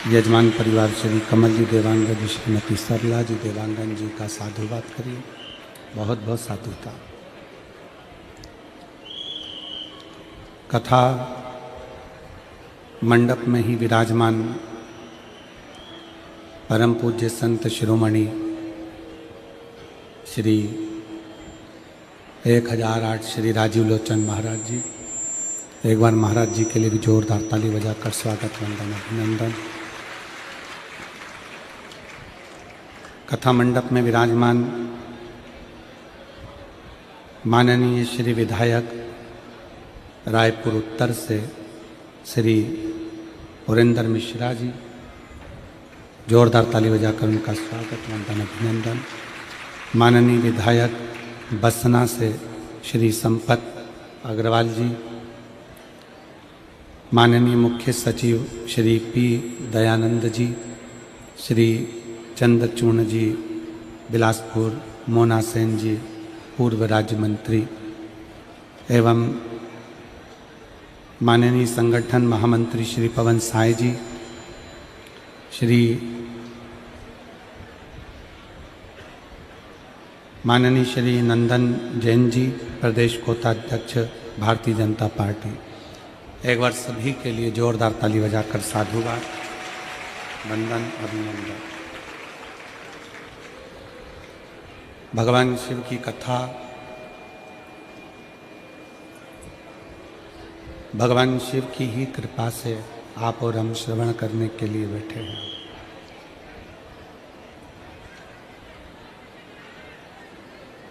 यजमान परिवार श्री कमल जी देवांगन जी, श्रीमती सरला जी देवांगन जी का साधुवाद करिए। बहुत बहुत साधुता। कथा मंडप में ही विराजमान परम पूज्य संत शिरोमणि श्री 1008 श्री राजीव लोचन महाराज जी, एक बार महाराज जी के लिए भी जोरदार ताली बजाकर स्वागत वंदन अभिनंदन। कथा मंडप में विराजमान माननीय श्री विधायक रायपुर उत्तर से श्री पुरेंद्र मिश्रा जी, जोरदार ताली बजाकर उनका स्वागत वंदन अभिनंदन। माननीय विधायक बसना से श्री संपत अग्रवाल जी, माननीय मुख्य सचिव श्री पी दयानंद जी, श्री चंद्रचूर्ण जी बिलासपुर, मोना सेन जी पूर्व राज्य मंत्री एवं माननीय संगठन महामंत्री श्री पवन साय जी, श्री माननीय श्री नंदन जैन जी प्रदेश कोषाध्यक्ष भारतीय जनता पार्टी। एक बार सभी के लिए जोरदार ताली बजाकर साधुवाद वंदन अभिनंदन। भगवान शिव की कथा भगवान शिव की ही कृपा से आप और हम श्रवण करने के लिए बैठे हैं।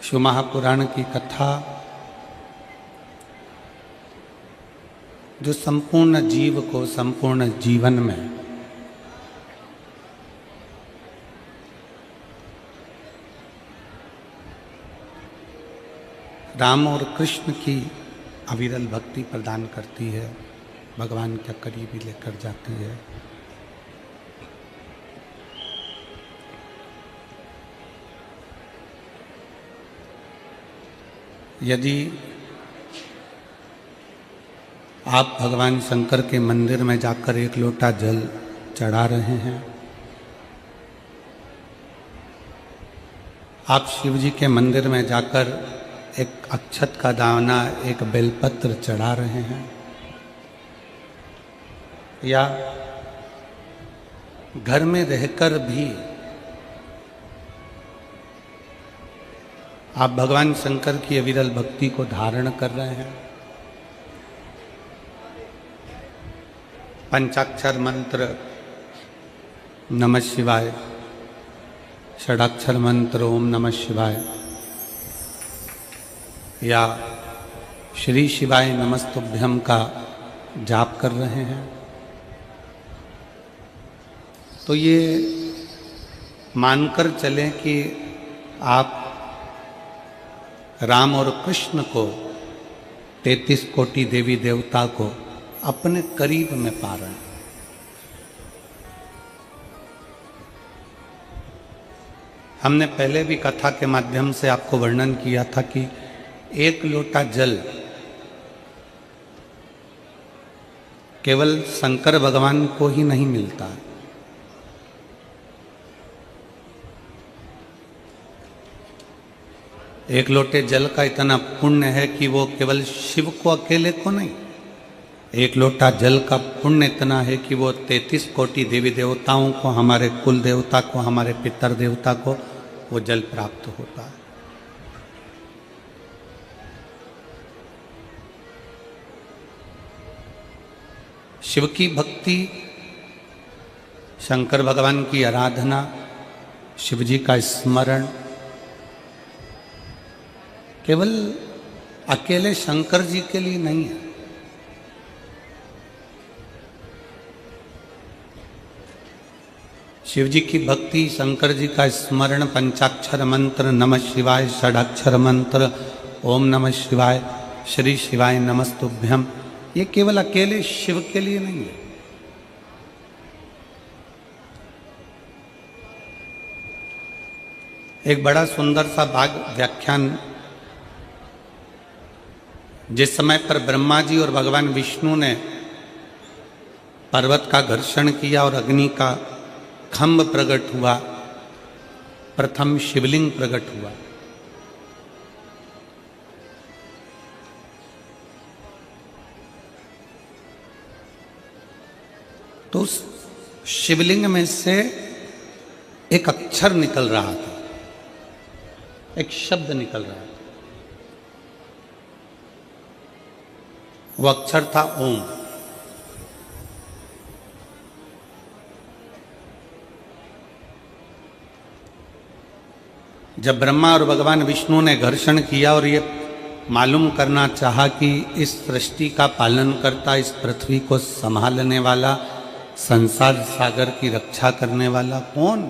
शिव महापुराण की कथा जो संपूर्ण जीव को संपूर्ण जीवन में राम और कृष्ण की अविरल भक्ति प्रदान करती है, भगवान के करीब लेकर जाती है। यदि आप भगवान शंकर के मंदिर में जाकर एक लोटा जल चढ़ा रहे हैं, आप शिव जी के मंदिर में जाकर एक अक्षत का दाना, एक बेलपत्र चढ़ा रहे हैं, या घर में रहकर भी आप भगवान शंकर की अविरल भक्ति को धारण कर रहे हैं, पंचाक्षर मंत्र नमः शिवाय, षडाक्षर मंत्र ओम नमः शिवाय, या श्री शिवाय नमस्तुभ्यम का जाप कर रहे हैं, तो ये मानकर चलें कि आप राम और कृष्ण को 33 कोटि देवी देवता को अपने करीब में पा रहे हैं। हमने पहले भी कथा के माध्यम से आपको वर्णन किया था कि एक लोटा जल केवल शंकर भगवान को ही नहीं मिलता है, एक लोटे जल का इतना पुण्य है कि वो केवल शिव को अकेले को नहीं, एक लोटा जल का पुण्य इतना है कि वो 33 कोटि देवी देवताओं को, हमारे कुल देवता को, हमारे पितर देवता को वो जल प्राप्त होता है। शिव की भक्ति, शंकर भगवान की आराधना, शिव जी का स्मरण केवल अकेले शंकर जी के लिए नहीं है। शिव जी की भक्ति, शंकर जी का स्मरण, पंचाक्षर मंत्र नमः शिवाय, षडाक्षर मंत्र ओम नमः शिवाय, श्री शिवाय नमस्तुभ्यम, ये केवल अकेले शिव के लिए नहीं है। एक बड़ा सुंदर सा भाग व्याख्यान जिस समय पर ब्रह्मा जी और भगवान विष्णु ने पर्वत का घर्षण किया और अग्नि का खंभ प्रकट हुआ, प्रथम शिवलिंग प्रकट हुआ। तो उस शिवलिंग में से एक अक्षर निकल रहा था, एक शब्द निकल रहा था। वो अक्षर था ओम। जब ब्रह्मा और भगवान विष्णु ने घर्षण किया और ये मालूम करना चाहा कि इस सृष्टि का पालन करता, इस पृथ्वी को संभालने वाला, संसार सागर की रक्षा करने वाला कौन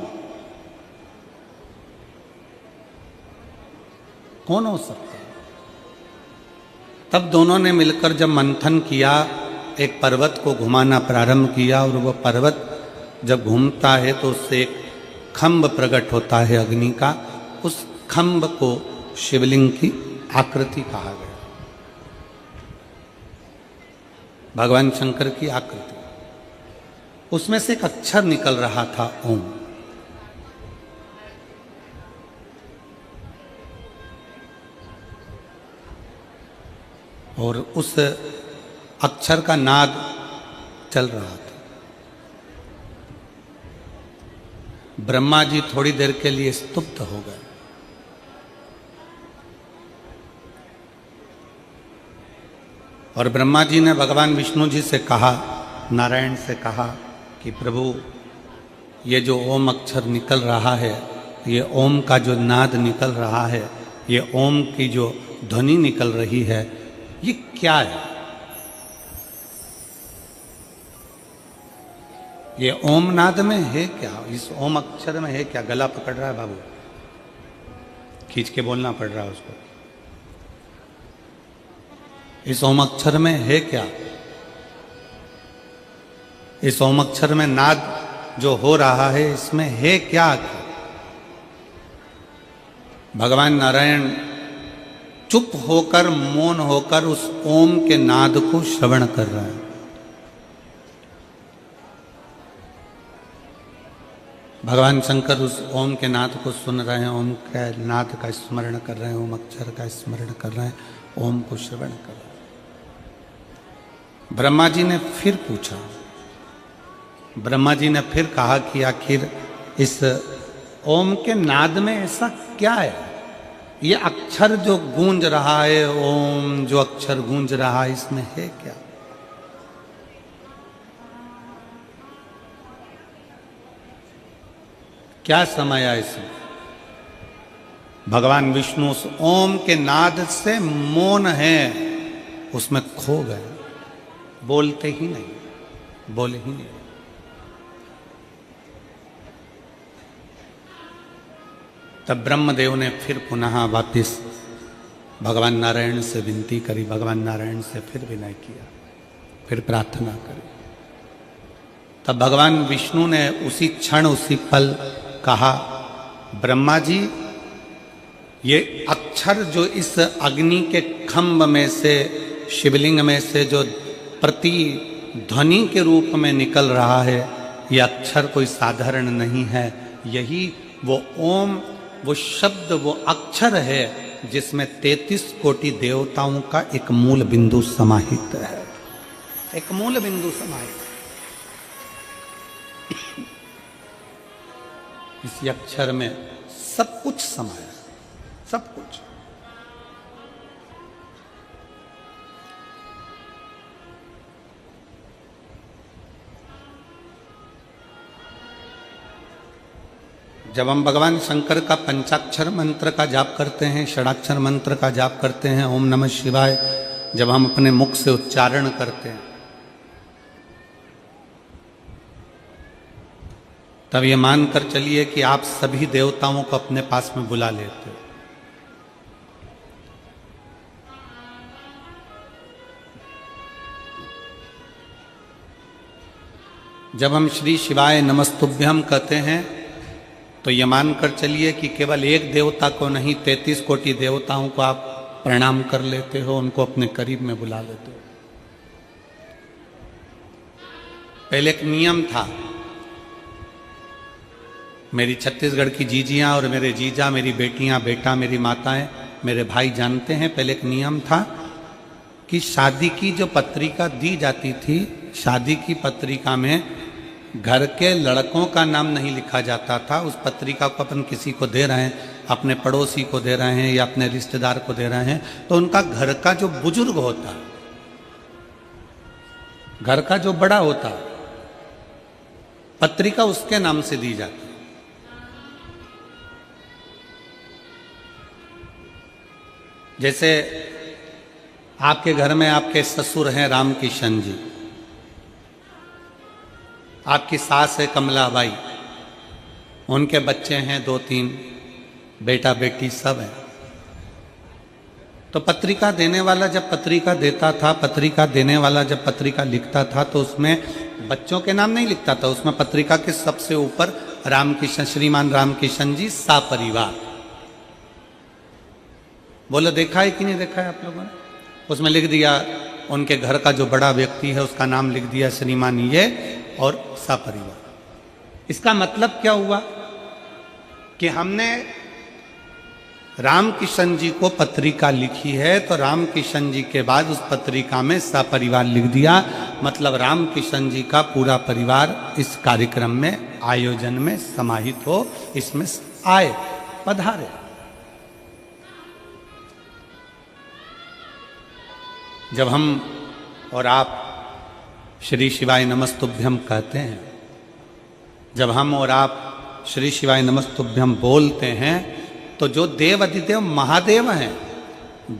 हो सकता है? तब दोनों ने मिलकर जब मंथन किया, एक पर्वत को घुमाना प्रारंभ किया और वह पर्वत जब घूमता है तो उससे एक खंभ प्रकट होता है अग्नि का। उस खंभ को शिवलिंग की आकृति कहा गया, भगवान शंकर की आकृति। उसमें से एक अक्षर निकल रहा था ओम। और उस अक्षर का नाद चल रहा था। ब्रह्मा जी थोड़ी देर के लिए स्तुप्त हो गए। और ब्रह्मा जी ने भगवान विष्णु जी से कहा, नारायण से कहा कि प्रभु, ये जो ओम अक्षर निकल रहा है, ये ओम का जो नाद निकल रहा है, ये ओम की जो ध्वनि निकल रही है, ये क्या है? ये ओम नाद में है क्या? इस ओम अक्षर में है क्या? गला पकड़ रहा है बाबू, खींच के बोलना पड़ रहा है उसको। इस ओम अक्षर में है क्या? इस ओम अक्षर में नाद जो हो रहा है, इसमें है क्या? भगवान नारायण चुप होकर, मौन होकर उस ओम के नाद को श्रवण कर रहे हैं। भगवान शंकर उस ओम के नाद को सुन रहे हैं, ओम के नाद का स्मरण कर रहे हैं, ओम अक्षर का स्मरण कर रहे हैं, ओम को श्रवण कर रहे हैं। ब्रह्मा जी ने फिर पूछा, ब्रह्मा जी ने फिर कहा कि आखिर इस ओम के नाद में ऐसा क्या है? ये अक्षर जो गूंज रहा है, ओम जो अक्षर गूंज रहा है, इसमें है क्या? क्या समाया इसमें? भगवान विष्णु उस ओम के नाद से मौन है, उसमें खो गए, बोलते ही नहीं, बोले ही नहीं। तब ब्रह्मदेव ने फिर पुनः वापिस भगवान नारायण से विनती करी, भगवान नारायण से फिर विनय किया, फिर प्रार्थना करी। तब भगवान विष्णु ने उसी क्षण, उसी पल कहा, ब्रह्मा जी, ये अक्षर जो इस अग्नि के खंभ में से, शिवलिंग में से जो प्रति ध्वनि के रूप में निकल रहा है, ये अक्षर कोई साधारण नहीं है। यही वो ओम, वो शब्द, वो अक्षर है जिसमें 33 कोटि देवताओं का एक मूल बिंदु समाहित है, एक मूल बिंदु समाहित। इस अक्षर में सब कुछ समाया, सब कुछ। जब हम भगवान शंकर का पंचाक्षर मंत्र का जाप करते हैं, षडाक्षर मंत्र का जाप करते हैं, ओम नमः शिवाय, जब हम अपने मुख से उच्चारण करते हैं, तब ये मानकर चलिए कि आप सभी देवताओं को अपने पास में बुला लेते हो। जब हम श्री शिवाय नमस्तुभ्यम कहते हैं, तो ये मानकर चलिए कि केवल एक देवता को नहीं, 33 कोटि देवताओं को आप प्रणाम कर लेते हो, उनको अपने करीब में बुला लेते हो। पहले एक नियम था, मेरी छत्तीसगढ़ की जीजियां और मेरे जीजा, मेरी बेटियां, बेटा, मेरी माताएं, मेरे भाई जानते हैं, पहले एक नियम था कि शादी की जो पत्रिका दी जाती थी, शादी की पत्रिका में घर के लड़कों का नाम नहीं लिखा जाता था। उस पत्रिका को अपन किसी को दे रहे हैं, अपने पड़ोसी को दे रहे हैं या अपने रिश्तेदार को दे रहे हैं, तो उनका घर का जो बुजुर्ग होता, घर का जो बड़ा होता, पत्रिका उसके नाम से दी जाती। जैसे आपके घर में आपके ससुर हैं रामकिशन जी, आपकी सास है कमलाबाई, उनके बच्चे हैं 2-3, बेटा बेटी सब है। तो पत्रिका देने वाला जब पत्रिका देता था, पत्रिका देने वाला जब पत्रिका लिखता था, तो उसमें बच्चों के नाम नहीं लिखता था, उसमें पत्रिका के सबसे ऊपर रामकिशन, श्रीमान रामकिशन जी सापरिवार। बोलो देखा है कि नहीं देखा है आप लोगों ने? उसमें लिख दिया उनके घर का जो बड़ा व्यक्ति है उसका नाम लिख दिया श्रीमान ये और सपरिवार। इसका मतलब क्या हुआ कि हमने रामकिशन जी को पत्रिका लिखी है, तो रामकिशन जी के बाद उस पत्रिका में सपरिवार लिख दिया, मतलब रामकिशन जी का पूरा परिवार इस कार्यक्रम में, आयोजन में समाहित हो, इसमें आए, पधारे। जब हम और आप श्री शिवाय नमस्तुभ्यम कहते हैं, जब हम और आप श्री शिवाय नमस्तुभ्यम बोलते हैं, तो जो देव अधिदेव महादेव हैं,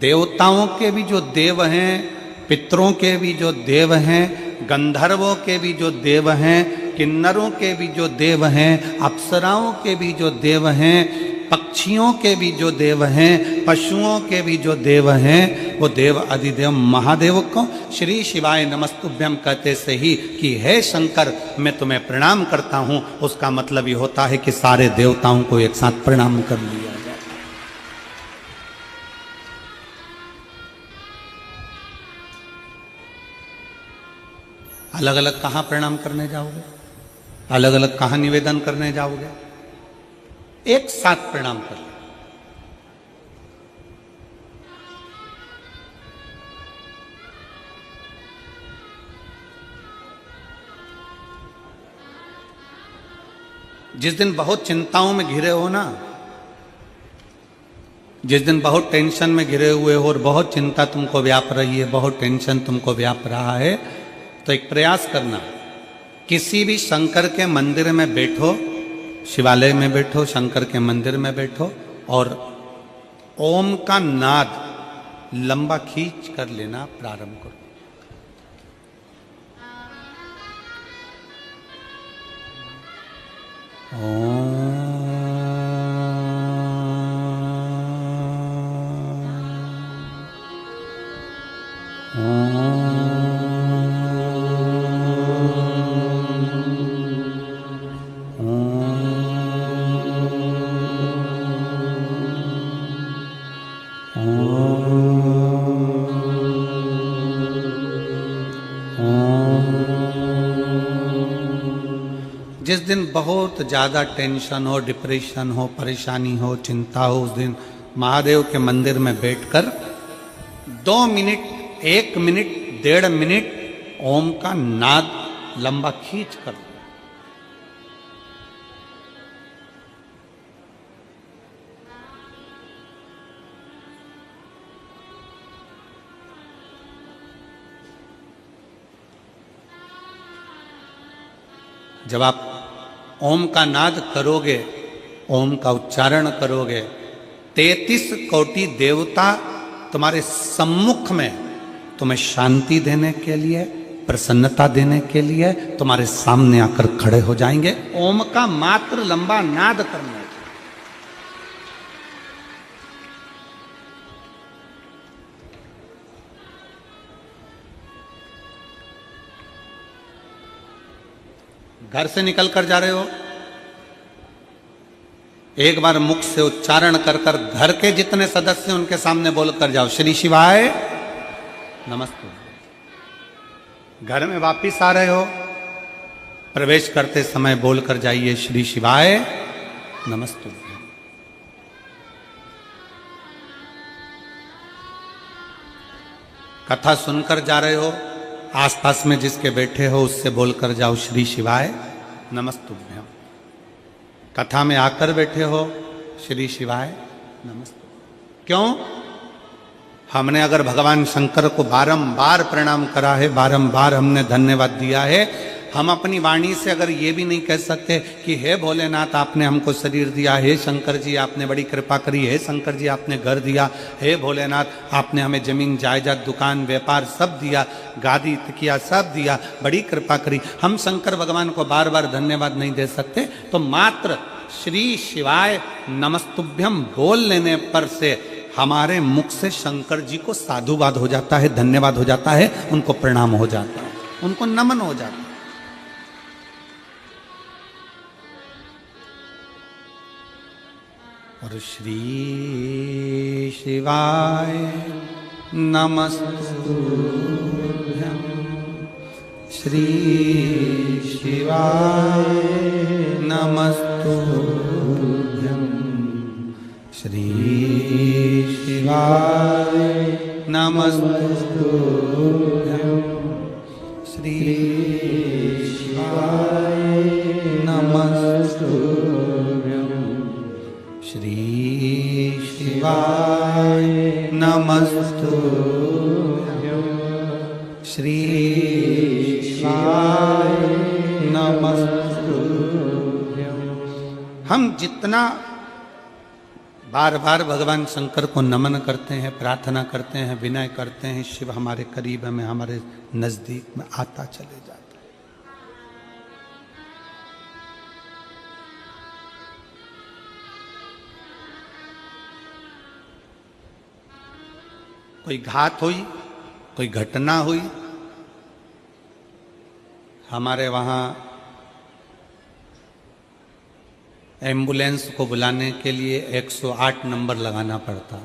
देवताओं के भी जो देव हैं, पितरों के भी जो देव हैं, गंधर्वों के भी जो देव हैं, किन्नरों के भी जो देव हैं, अप्सराओं के भी जो देव हैं, पक्षियों के भी जो देव हैं, पशुओं के भी जो देव हैं, वो देव अधिदेव महादेव को श्री शिवाय नमस्तुभ्यम कहते से ही कि हे शंकर मैं तुम्हें प्रणाम करता हूं, उसका मतलब ये होता है कि सारे देवताओं को एक साथ प्रणाम कर लिया जाए। अलग अलग कहां प्रणाम करने जाओगे, अलग अलग कहां निवेदन करने जाओगे, एक साथ प्रणाम कर लो। जिस दिन बहुत चिंताओं में घिरे हो ना, जिस दिन बहुत टेंशन में घिरे हुए हो और बहुत चिंता तुमको व्याप रही है, बहुत टेंशन तुमको व्याप रहा है, तो एक प्रयास करना, किसी भी शंकर के मंदिर में बैठो, शिवालय में बैठो, शंकर के मंदिर में बैठो और ओम का नाद लंबा खींच कर लेना प्रारंभ करो। जिस दिन बहुत ज़्यादा टेंशन हो, डिप्रेशन हो, परेशानी हो, चिंता हो, उस दिन महादेव के मंदिर में बैठकर 2 मिनट, 1 मिनट, 1.5 मिनट ओम का नाद लंबा खींच कर, जब आप ओम का नाद करोगे, ओम का उच्चारण करोगे, 33 कोटि देवता तुम्हारे सम्मुख में तुम्हें शांति देने के लिए, प्रसन्नता देने के लिए तुम्हारे सामने आकर खड़े हो जाएंगे। ओम का मात्र लंबा नाद करना है। घर से निकल कर जा रहे हो, एक बार मुख से उच्चारण कर कर घर के जितने सदस्य उनके सामने बोलकर जाओ, श्री शिवाय नमस्ते। घर में वापिस आ रहे हो, प्रवेश करते समय बोलकर जाइए श्री शिवाय नमस्तुभ्यम। कथा सुनकर जा रहे हो, आसपास में जिसके बैठे हो उससे बोलकर जाओ श्री शिवाय नमस्तुभ्यम। कथा में आकर बैठे हो श्री शिवाय नमस्तुभ्यम। क्यों? हमने अगर भगवान शंकर को बारंबार प्रणाम करा है, बारंबार हमने धन्यवाद दिया है, हम अपनी वाणी से अगर ये भी नहीं कह सकते कि हे भोलेनाथ आपने हमको शरीर दिया, हे शंकर जी आपने बड़ी कृपा करी, हे शंकर जी आपने घर दिया, हे भोलेनाथ आपने हमें जमीन जायदाद दुकान व्यापार सब दिया, गादी किया सब दिया, बड़ी कृपा करी, हम शंकर भगवान को बार बार धन्यवाद नहीं दे सकते, तो मात्र श्री शिवाय नमस्तुभ्यम बोल लेने पर से हमारे मुख से शंकर जी को साधुवाद हो जाता है, धन्यवाद हो जाता है, उनको प्रणाम हो जाता है, उनको नमन हो जाता है। और श्री शिवाय नमस्तुभ्यम, श्री शिवाय नमस्तुभ्यम, श्री शिवाय नमस्तुभ्यम, श्री शिवाय नमस्तुभ्यम, श्री शिवाय नमस्तुभ्यम, श्री शिवाय नमस्तुभ्यम। हम जितना बार बार भगवान शंकर को नमन करते हैं, प्रार्थना करते हैं, विनय करते हैं, शिव हमारे करीब में, हमारे नजदीक में आता चले जाता है। कोई घात हुई, कोई घटना हुई, हमारे वहाँ एम्बुलेंस को बुलाने के लिए 108 नंबर लगाना पड़ता।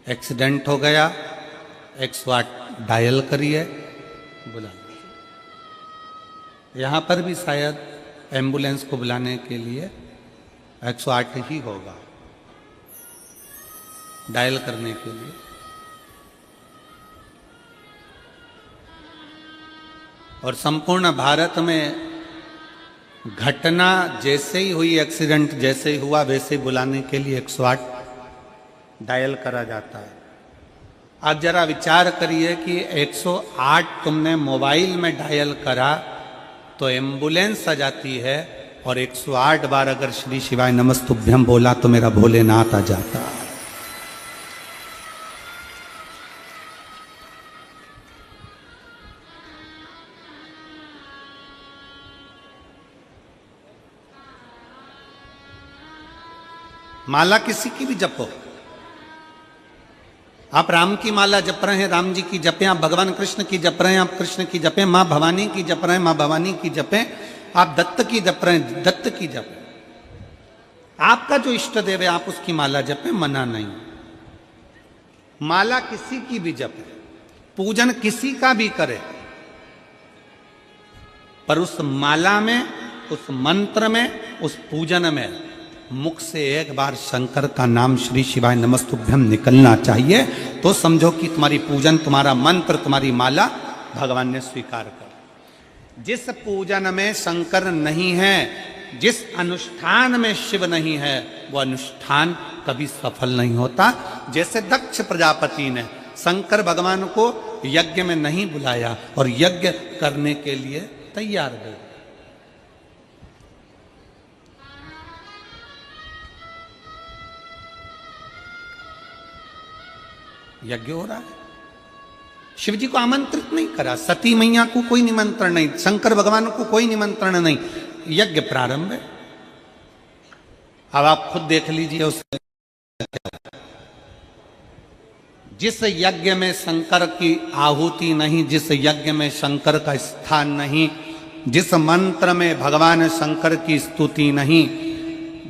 एक्सीडेंट हो गया, 108 डायल करिए, बुला। यहाँ पर भी शायद एम्बुलेंस को बुलाने के लिए 108 ही होगा डायल करने के लिए। और संपूर्ण भारत में घटना जैसे ही हुई, एक्सीडेंट जैसे ही हुआ, वैसे ही बुलाने के लिए 108 डायल करा जाता है। आप जरा विचार करिए कि 108 तुमने मोबाइल में डायल करा तो एम्बुलेंस आ जाती है, और 108 बार अगर श्री शिवाय नमस्तुभ्यम बोला तो मेरा भोलेनाथ आ जाता है। माला किसी की भी जपो, आप राम की माला जप रहे हैं, राम जी की जपें, आप भगवान कृष्ण की जप रहे हैं, आप कृष्ण की जपें, माँ भवानी की जप रहे हैं, माँ भवानी की जपें, आप दत्त की जप रहे हैं, दत्त की जपें। आपका जो इष्ट देव है आप उसकी माला जपें, मना नहीं। माला किसी की भी जपे, पूजन किसी का भी करे, पर उस माला में, उस मंत्र में, उस पूजन में मुख से एक बार शंकर का नाम श्री शिवाय नमस्तुभ्यम निकलना चाहिए, तो समझो कि तुम्हारी पूजन, तुम्हारा मंत्र, तुम्हारी माला भगवान ने स्वीकार कर। जिस पूजन में शंकर नहीं है, जिस अनुष्ठान में शिव नहीं है, वो अनुष्ठान कभी सफल नहीं होता। जैसे दक्ष प्रजापति ने शंकर भगवान को यज्ञ में नहीं बुलाया और यज्ञ करने के लिए तैयार गए। यज्ञ हो रहा है, शिव जी को आमंत्रित नहीं करा, सती मैया को कोई निमंत्रण नहीं, शंकर भगवान को कोई निमंत्रण नहीं, यज्ञ प्रारंभ है। अब आप खुद देख लीजिए उस जिस यज्ञ में शंकर की आहुति नहीं, जिस यज्ञ में शंकर का स्थान नहीं, जिस मंत्र में भगवान शंकर की स्तुति नहीं,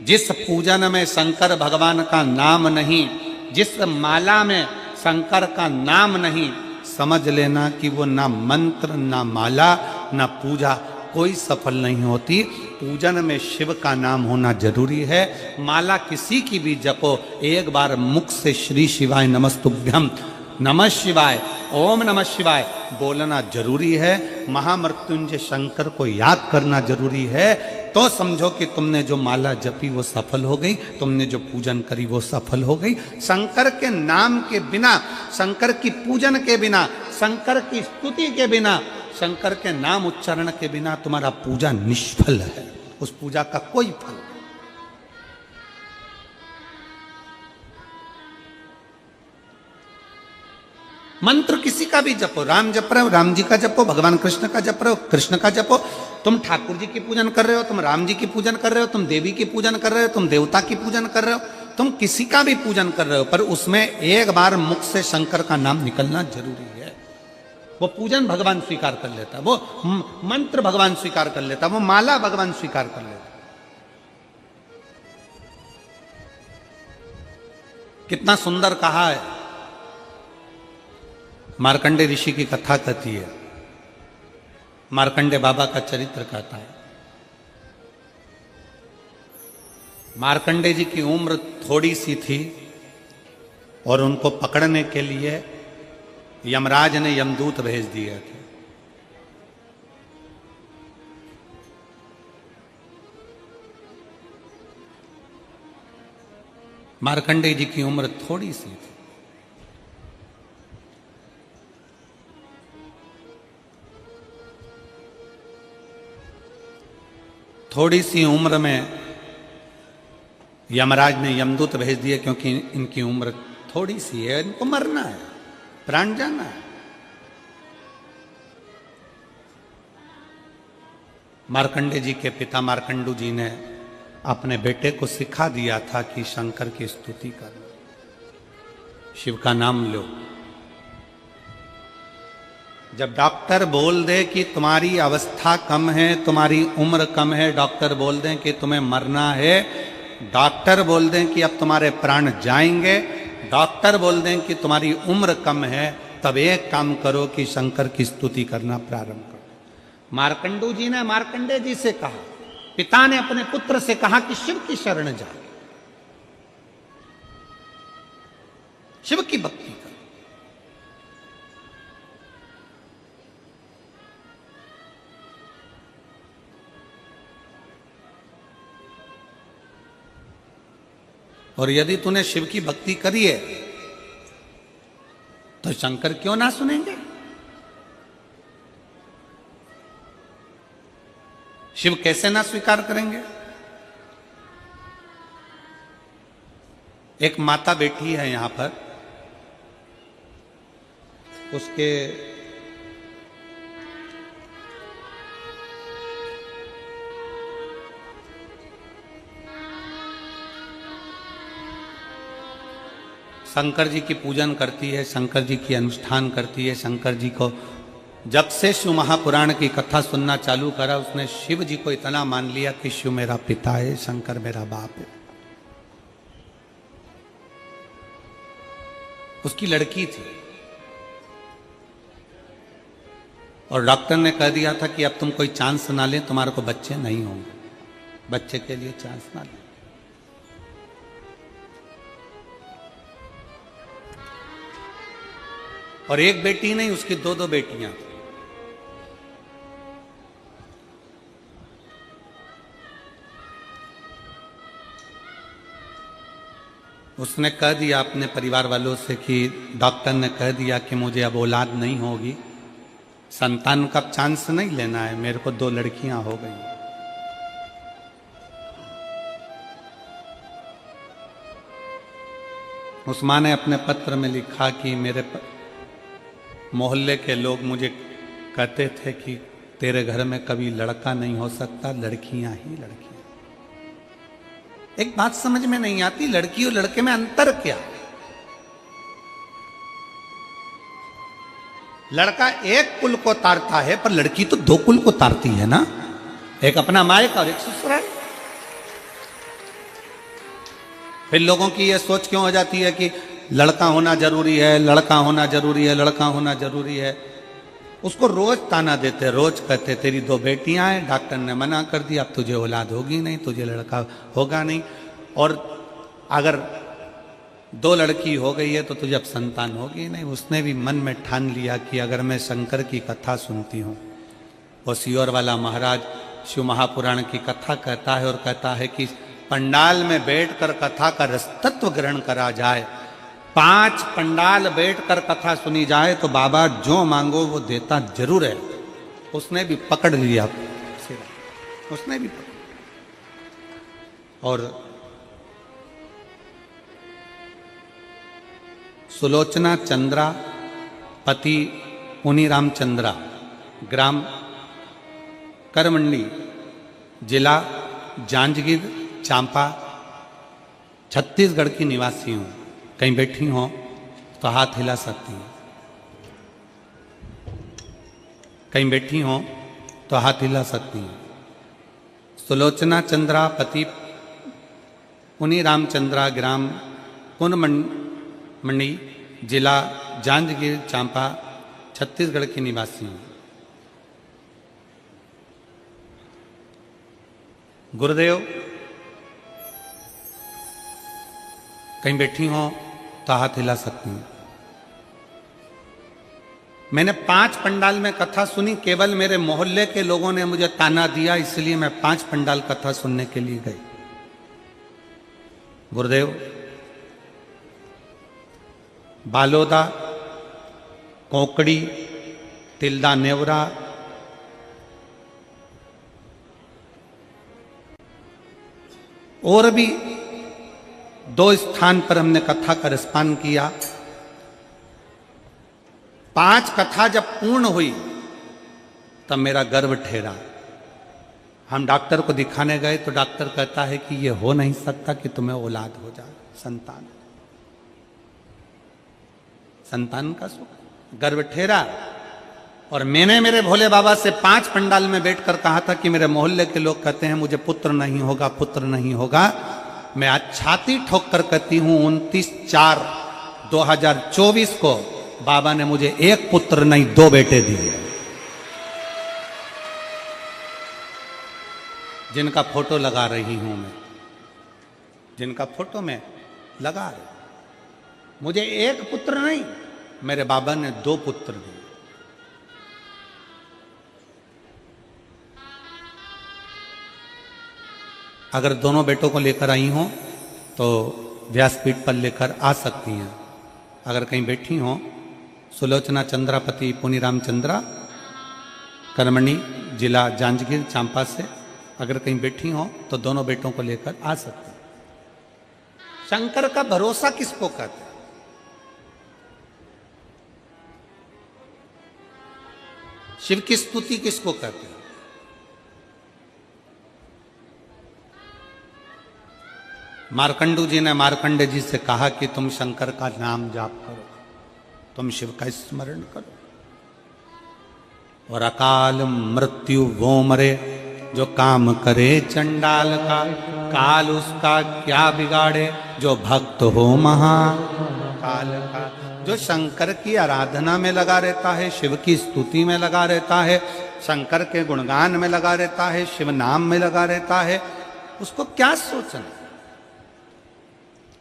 जिस पूजन में शंकर भगवान का नाम नहीं, जिस माला में शंकर का नाम नहीं, समझ लेना कि वो ना मंत्र, ना माला, ना पूजा कोई सफल नहीं होती। पूजन में शिव का नाम होना जरूरी है। माला किसी की भी जपो, एक बार मुख से श्री शिवाय नमस्तुभ्यम, नमः शिवाय, ओम नमः शिवाय बोलना जरूरी है। महामृत्युंजय शंकर को याद करना जरूरी है। तो समझो कि तुमने जो माला जपी वो सफल हो गई, तुमने जो पूजन करी वो सफल हो गई। शंकर के नाम के बिना, शंकर की पूजन के बिना, शंकर की स्तुति के बिना, शंकर के नाम उच्चारण के बिना तुम्हारा पूजा निष्फल है। उस पूजा का कोई फल नहीं। मंत्र किसी का भी जपो, राम जप रहे हो राम जी का जपो, भगवान कृष्ण का जप रहे हो कृष्ण का जपो। तुम ठाकुर जी की पूजन कर रहे हो, तुम राम जी की पूजन कर रहे हो, तुम देवी की पूजन कर रहे हो, तुम देवता की पूजन कर रहे हो, तुम किसी का भी पूजन कर रहे हो, पर उसमें एक बार मुख से शंकर का नाम निकलना जरूरी है। वो पूजन भगवान स्वीकार कर लेता, वो मंत्र भगवान स्वीकार कर लेता, वो माला भगवान स्वीकार कर लेता। कितना सुंदर कहा है। मार्कंडे ऋषि की कथा कहती है, मार्कंडे बाबा का चरित्र कहता है। मार्कंडे जी की उम्र थोड़ी सी थी और उनको पकड़ने के लिए यमराज ने यमदूत भेज दिए थे। मार्कंडे जी की उम्र थोड़ी सी थी। थोड़ी सी उम्र में यमराज ने यमदूत भेज दिए, क्योंकि इनकी उम्र थोड़ी सी है, इनको मरना है, प्राण जाना है। मार्कंडे जी के पिता मार्कंडू जी ने अपने बेटे को सिखा दिया था कि शंकर की स्तुति करना, शिव का नाम लो। जब डॉक्टर बोल दे कि तुम्हारी अवस्था कम है, तुम्हारी उम्र कम है, डॉक्टर बोल दें कि तुम्हें मरना है, डॉक्टर बोल दें कि अब तुम्हारे प्राण जाएंगे, डॉक्टर बोल दें कि तुम्हारी उम्र कम है, तब एक काम करो कि शंकर की स्तुति करना प्रारंभ करो। मार्कंडू जी ने मार्कंडे जी से कहा, पिता ने अपने पुत्र से कहा कि शिव की शरण जा, शिव की भक्ति कर। और यदि तूने शिव की भक्ति करी है तो शंकर क्यों ना सुनेंगे? शिव कैसे ना स्वीकार करेंगे? एक माता बैठी है यहां पर, उसके शंकर जी की पूजन करती है, शंकर जी की अनुष्ठान करती है। शंकर जी को जब से शिव महापुराण की कथा सुनना चालू करा, उसने शिव जी को इतना मान लिया कि शिव मेरा पिता है, शंकर मेरा बाप है। उसकी लड़की थी और डॉक्टर ने कह दिया था कि अब तुम कोई चांस ना ले, तुम्हारे को बच्चे नहीं होंगे, बच्चे के लिए चांस ना ले। और एक बेटी नहीं, उसकी दो दो बेटियां थी। उसने कह दिया अपने परिवार वालों से कि डॉक्टर ने कह दिया कि मुझे अब औलाद नहीं होगी, संतान का चांस नहीं लेना है, मेरे को दो लड़कियां हो गई। उस मां ने अपने पत्र में लिखा कि मेरे मोहल्ले के लोग मुझे कहते थे कि तेरे घर में कभी लड़का नहीं हो सकता, लड़कियां ही लड़कियां। एक बात समझ में नहीं आती, लड़की और लड़के में अंतर क्या? लड़का एक कुल को तारता है, पर लड़की तो दो कुल को तारती है ना, एक अपना मायका और एक ससुराल। फिर लोगों की यह सोच क्यों हो जाती है कि लड़का होना जरूरी है, लड़का होना जरूरी है, लड़का होना जरूरी है। उसको रोज ताना देते, रोज कहते तेरी 2 बेटियां हैं, डॉक्टर ने मना कर दिया, अब तुझे औलाद होगी नहीं, तुझे लड़का होगा नहीं, और अगर 2 लड़की हो गई है तो तुझे अब संतान होगी नहीं। उसने भी मन में ठान लिया कि अगर मैं शंकर की कथा सुनती हूँ, वो सियोर वाला महाराज शिव महापुराण की कथा कहता है और कहता है कि पंडाल में बैठकर कथा का रसतत्व ग्रहण करा जाए, 5 पंडाल बैठकर कथा सुनी जाए तो बाबा जो मांगो वो देता जरूर है। उसने भी पकड़ लिया, उसने भी पकड़। और सुलोचना चंद्रा पति पुनीराम चंद्रा, ग्राम करमंडी, जिला जांजगीर चांपा, छत्तीसगढ़ की निवासी हूँ। कहीं बैठी हो तो हाथ हिला सकती हैं, कहीं बैठी हो तो हाथ हिला सकती हैं। सुलोचना चंद्रा पति पुनीराम चंद्रा, ग्राम कुनमंडी, जिला जांजगीर चांपा, छत्तीसगढ़ की निवासी हूँ। गुरुदेव, कहीं बैठी हो तो हाथ हिला सकती हूँ। मैंने 5 पंडाल में कथा सुनी, केवल मेरे मोहल्ले के लोगों ने मुझे ताना दिया, इसलिए मैं 5 पंडाल कथा सुनने के लिए गई। गुरुदेव, बालोदा, कोकड़ी, तिल्दा नेवरा, और भी 2 स्थान पर हमने कथा का रसपान किया। 5 कथा जब पूर्ण हुई तब मेरा गर्व ठहरा। हम डॉक्टर को दिखाने गए तो डॉक्टर कहता है कि ये हो नहीं सकता कि तुम्हें औलाद हो जाए, संतान, संतान का सुख। गर्व ठहरा। और मैंने मेरे भोले बाबा से 5 पंडाल में बैठकर कहा था कि मेरे मोहल्ले के लोग कहते हैं मुझे पुत्र नहीं होगा, पुत्र नहीं होगा। मैं आज छाती ठोक कर कहती हूं 29/4/2024 को बाबा ने मुझे 1 पुत्र नहीं 2 बेटे दिए, जिनका फोटो लगा रही हूं मैं, जिनका फोटो मैं लगा रही। मुझे 1 पुत्र नहीं, मेरे बाबा ने 2 पुत्र दिए। अगर दोनों बेटों को लेकर आई हो तो व्यासपीठ पर लेकर आ सकती हैं। अगर कहीं बैठी हो, सुलोचना चंद्रा पति पुनीराम चंद्रा, करमणी, जिला जांजगीर चांपा से अगर कहीं बैठी हो तो दोनों बेटों को लेकर आ सकती हैं। शंकर का भरोसा किसको कहते हैं? शिव की स्तुति किसको कहते हैं? मार्कंडू जी ने मार्कंडे जी से कहा कि तुम शंकर का नाम जाप करो, तुम शिव का स्मरण करो, और अकाल मृत्यु वो मरे जो काम करे चंडाल का, काल उसका क्या बिगाड़े जो भक्त हो महाकाल का। जो शंकर की आराधना में लगा रहता है, शिव की स्तुति में लगा रहता है, शंकर के गुणगान में लगा रहता है, शिव नाम में लगा रहता है, उसको क्या सोचना,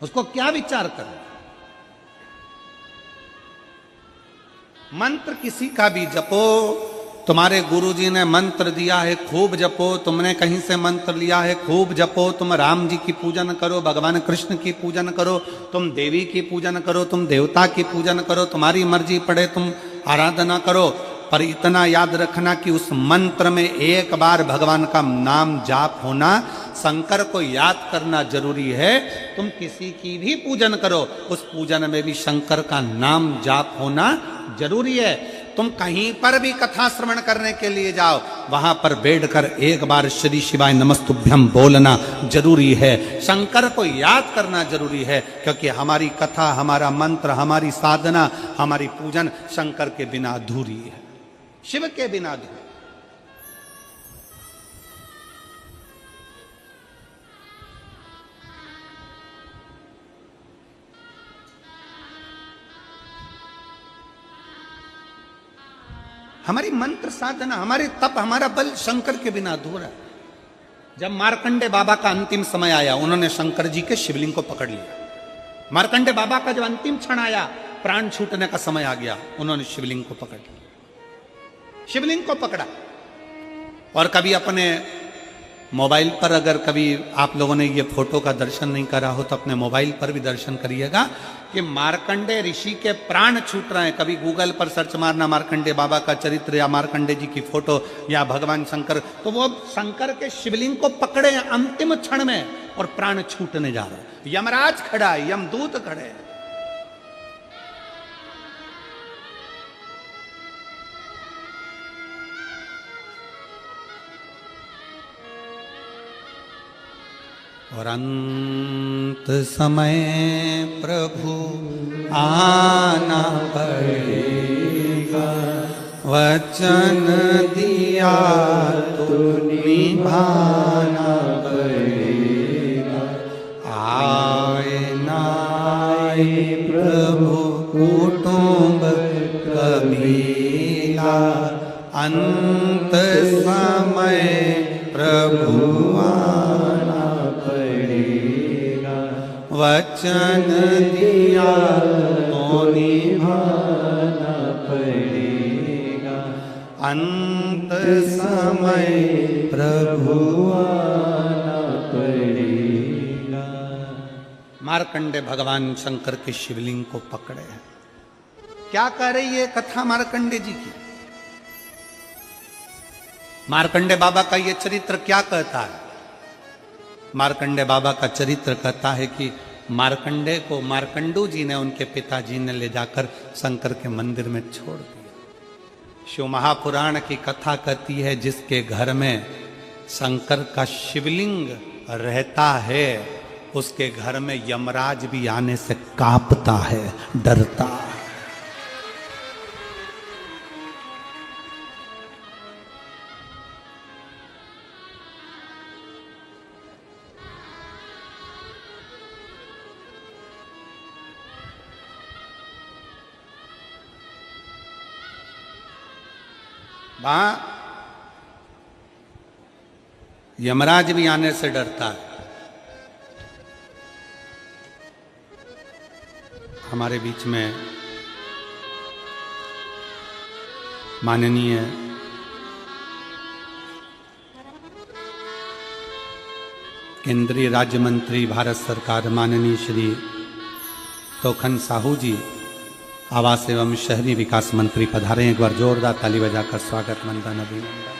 उसको क्या विचार करना। मंत्र किसी का भी जपो, तुम्हारे गुरुजी ने मंत्र दिया है खूब जपो, तुमने कहीं से मंत्र लिया है खूब जपो, तुम राम जी की पूजन करो, भगवान कृष्ण की पूजन करो, तुम देवी की पूजन करो, तुम देवता की पूजन करो, तुम्हारी मर्जी पड़े तुम आराधना करो, पर इतना याद रखना कि उस मंत्र में एक बार भगवान का नाम जाप होना, शंकर को याद करना जरूरी है। तुम किसी की भी पूजन करो, उस पूजन में भी शंकर का नाम जाप होना जरूरी है। तुम कहीं पर भी कथा श्रवण करने के लिए जाओ, वहां पर बैठकर एक बार श्री शिवाय नमस्तुभ्यम बोलना जरूरी है, शंकर को याद करना जरूरी है, क्योंकि हमारी कथा, हमारा मंत्र, हमारी साधना, हमारी पूजन शंकर के बिना अधूरी है, शिव के बिना अधूरी। हमारी मंत्र साधना, हमारे तप, हमारा बल शंकर के बिना अधूरा है। जब मार्कंडे बाबा का अंतिम समय आया, उन्होंने शंकर जी के शिवलिंग को पकड़ लिया। मार्कंडे बाबा का जब अंतिम क्षण आया, प्राण छूटने का समय आ गया, उन्होंने शिवलिंग को पकड़ लिया, शिवलिंग को पकड़ा। और कभी अपने मोबाइल पर, अगर कभी आप लोगों ने ये फोटो का दर्शन नहीं करा हो तो अपने मोबाइल पर भी दर्शन करिएगा कि मार्कंडे ऋषि के प्राण छूट रहे हैं। कभी गूगल पर सर्च मारना मार्कंडे बाबा का चरित्र या मार्कंडे जी की फोटो या भगवान शंकर, तो वो शंकर के शिवलिंग को पकड़े हैं अंतिम क्षण में और प्राण छूटने जा रहा है। यमराज खड़ा है, यमदूत खड़े हैं। और अंत समय प्रभु आना पड़ेगा, वचन दिया तो निभाना पड़ेगा। आए नाए प्रभु कुटुंब कबीला, अंत समय प्रभु आना पड़ेगा, वचन दिया तो निभाना पड़ेगा। अंत समय प्रभु आना पड़ेगा। मार्कंडे भगवान शंकर के शिवलिंग को पकड़े हैं। क्या कह रही है कथा मार्कंडे जी की? मार्कंडे बाबा का ये चरित्र क्या कहता है? मार्कंडे बाबा का चरित्र कहता है कि मार्कंडे को मार्कंडू जी ने, उनके पिताजी ने ले जाकर शंकर के मंदिर में छोड़ दिया। शिव महापुराण की कथा कहती है, जिसके घर में शंकर का शिवलिंग रहता है, उसके घर में यमराज भी आने से कांपता है, डरता है। वहां यमराज भी आने से डरता है। हमारे बीच में माननीय केंद्रीय राज्य मंत्री भारत सरकार माननीय श्री तोखन साहू जी, आवास एवं शहरी विकास मंत्री पधारे। एक बार जोरदार ताली बजाकर स्वागत, वंदन, अभिनंदन।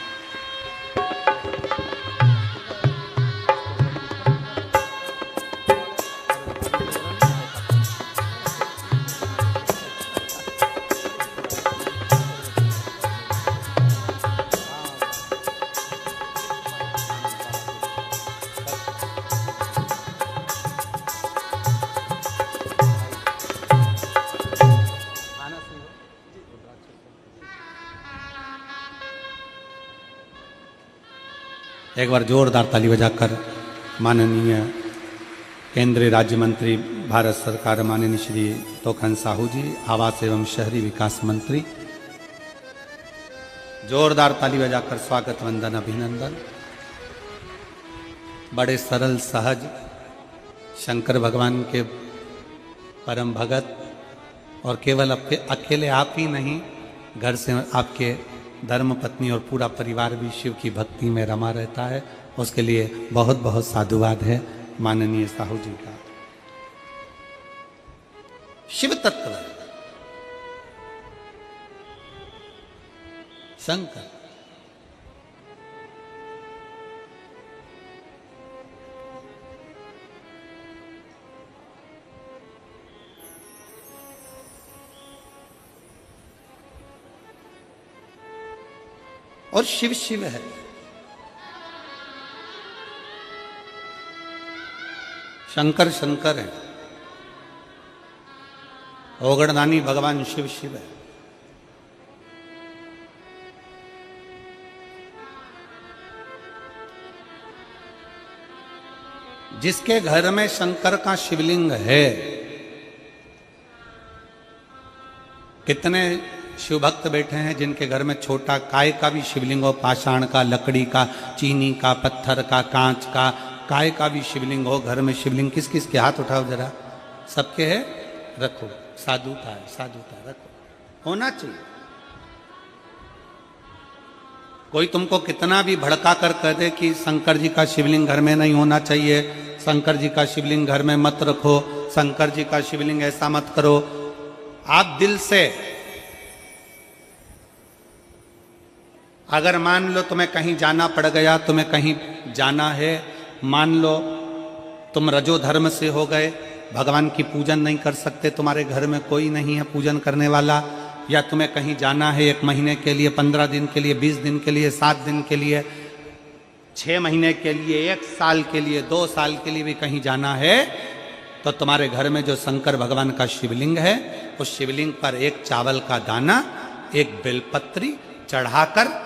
एक बार जोरदार ताली बजाकर माननीय केंद्रीय राज्य मंत्री भारत सरकार माननीय श्री तोखन साहू जी, आवास एवं शहरी विकास मंत्री, जोरदार ताली बजाकर स्वागत, वंदन, अभिनंदन। बड़े सरल सहज शंकर भगवान के परम भगत, और केवल आपके अकेले आप ही नहीं, घर से आपके धर्म पत्नी और पूरा परिवार भी शिव की भक्ति में रमा रहता है। उसके लिए बहुत बहुत साधुवाद है माननीय साहू जी का। शिव तत्व शंकर और शिव शिव है। शंकर शंकर है, ओगड़दानी भगवान शिव शिव है। जिसके घर में शंकर का शिवलिंग है, कितने शिव भक्त बैठे हैं जिनके घर में छोटा काय का भी शिवलिंग हो, पाषाण का, लकड़ी का, चीनी का, पत्थर का, कांच का, काय का भी शिवलिंग हो घर में। शिवलिंग किस किस के हाथ उठाओ जरा, सबके है, रखो। साधु का है, साधु का रखो, होना चाहिए। कोई तुमको कितना भी भड़का कर कह दे कि शंकर जी का शिवलिंग घर में नहीं होना चाहिए, शंकर जी का शिवलिंग घर में मत रखो, शंकर जी का शिवलिंग ऐसा मत करो, आप दिल से अगर मान लो तुम्हें कहीं जाना पड़ गया, तुम्हें कहीं जाना है, मान लो तुम रजो धर्म से हो गए, भगवान की पूजन नहीं कर सकते, तुम्हारे घर में कोई नहीं है पूजन करने वाला, या तुम्हें कहीं जाना है 1 महीने के लिए, 15 दिन के लिए, 20 दिन के लिए, 7 दिन के लिए, 6 महीने के लिए, 1 साल के लिए, 2 साल के लिए भी कहीं जाना है, तो तुम्हारे घर में जो शंकर भगवान का शिवलिंग है, उस शिवलिंग पर एक चावल का दाना, एक बेलपत्री चढ़ाकर